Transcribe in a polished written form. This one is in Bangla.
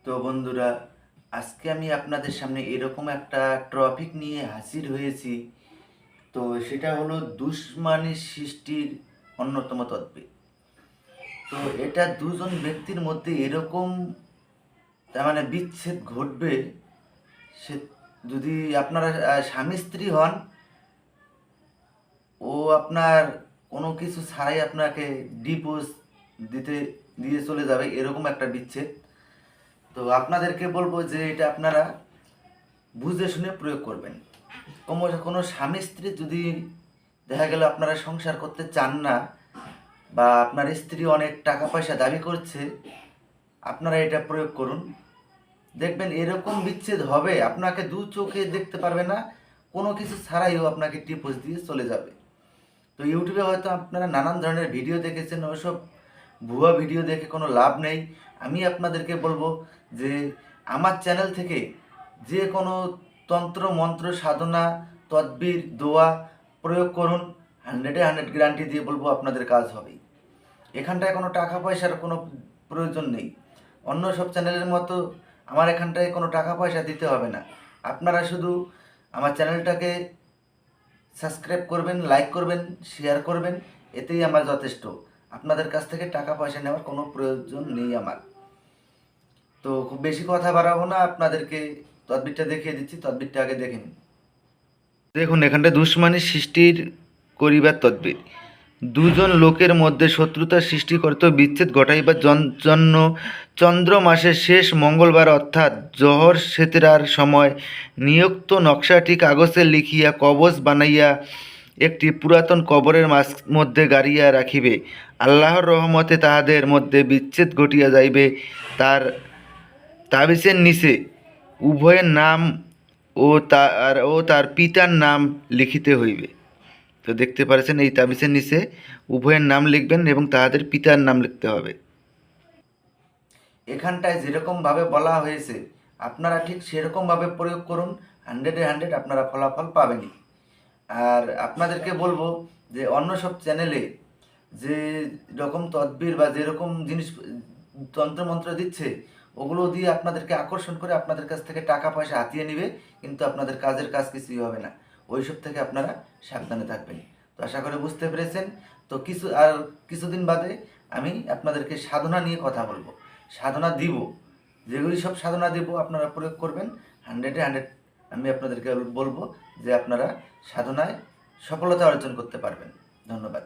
তো বন্ধুরা, আজকে আমি আপনাদের সামনে এরকম একটা টপিক নিয়ে হাজির হয়েছি। তো সেটা হলো দুশ্মনী সৃষ্টির অন্যতম তদ্বির। তো এটা দুজন ব্যক্তির মধ্যে এরকম তার মানে বিচ্ছেদ ঘটবে। সে যদি আপনারা স্বামী স্ত্রী হন, ও আপনার কোনো কিছু ছাড়াই আপনাকে ডিভোর্স দিতে দিয়ে চলে যাবে, এরকম একটা বিচ্ছেদ। তো আপনাদেরকে বলবো যে এটা আপনারা বুঝে শুনে প্রয়োগ করবেন। কোনো কোনো স্বামী স্ত্রী যদি দেখা গেল আপনারা সংসার করতে চান না, বা আপনার স্ত্রী অনেক টাকা পয়সা দাবি করছে, আপনারা এটা প্রয়োগ করুন। দেখবেন এরকম বিচ্ছেদ হবে, আপনাকে দু চোখে দেখতে পারবে না, কোনো কিছু ছাড়াইও আপনাকে ডিভোর্স দিয়ে চলে যাবে। তো ইউটিউবে হয়তো আপনারা নানান ধরনের ভিডিও দেখেছেন, ওইসব ভুয়া ভিডিও দেখে কোনো লাভ নেই। আমি আপনাদেরকে বলবো যে আমার চ্যানেল থেকে যে কোনো তন্ত্র মন্ত্র সাধনা তদ্বির দোয়া প্রয়োগ করুন, 100-100 গ্যারান্টি দিয়ে বলবো আপনাদের কাজ হবেই। এখানটায় কোনো টাকা পয়সার কোনো প্রয়োজন নেই। অন্য সব চ্যানেলের মতো আমার এখানটায় কোনো টাকা পয়সা দিতে হবে না। আপনারা শুধু আমার চ্যানেলটাকে সাবস্ক্রাইব করবেন, লাইক করবেন, শেয়ার করবেন, এতেই আমার যথেষ্ট। আপনাদের কাছ থেকে টাকা পয়সা নেওয়ার কোনো প্রয়োজন নেই আমার। তো খুব বেশি কথা বাড়াবো না, আপনাদেরকে তদবিরটা দেখিয়ে দিচ্ছি, তদবিরটা আগে দেখে নিন। দেখুন, এখানটা দুশ্মনী সৃষ্টির করিবার তদ্বির। দুজন লোকের মধ্যে শত্রুতার সৃষ্টি করতে বিচ্ছেদ ঘটাইবার জন্য চন্দ্র মাসের শেষ মঙ্গলবার অর্থাৎ জহর সেতরার সময় নিযুক্ত নকশাটি কাগজে লিখিয়া কবচ বানাইয়া একটি পুরাতন কবরের মধ্যে গাড়িয়া রাখিবে। আল্লাহর রহমতে তাহাদের মধ্যে বিচ্ছেদ ঘটিয়া যাইবে। তার তাবিজের নিচে উভয়ের নাম ও তার পিতার নাম লিখিতে হইবে। তো দেখতে পাচ্ছেন, এই তাবিজের নিচে উভয়ের নাম লিখবেন এবং তাদের পিতার নাম লিখতে হবে। এখানটায় যেরকমভাবে বলা হয়েছে আপনারা ঠিক সেরকমভাবে প্রয়োগ করুন, 100-100 আপনারা ফলাফল পাবেনই। আর আপনাদেরকে বলবো যে অন্য সব চ্যানেলে যে রকম তদবির বা যেরকম জিনিস তন্ত্রমন্ত্র দিচ্ছে, ওগুলো দিয়ে আপনাদেরকে আকর্ষণ করে আপনাদের কাছ থেকে টাকা পয়সা হাতিয়ে নেবে, কিন্তু আপনাদের কাজের কাজ কিছুই হবে না। ওইসব থেকে আপনারা সাবধানে থাকবেন। তো আশা করে বুঝতে পেরেছেন। তো কিছুদিন বাদে আমি আপনাদেরকে সাধনা নিয়ে কথা বলবো, সাধনা দিব। যেগুলি সব সাধনা দিব আপনারা প্রয়োগ করবেন, 100-100 আমি আপনাদেরকে বলবো যে আপনারা সাধনায় সফলতা অর্জন করতে পারবেন। ধন্যবাদ।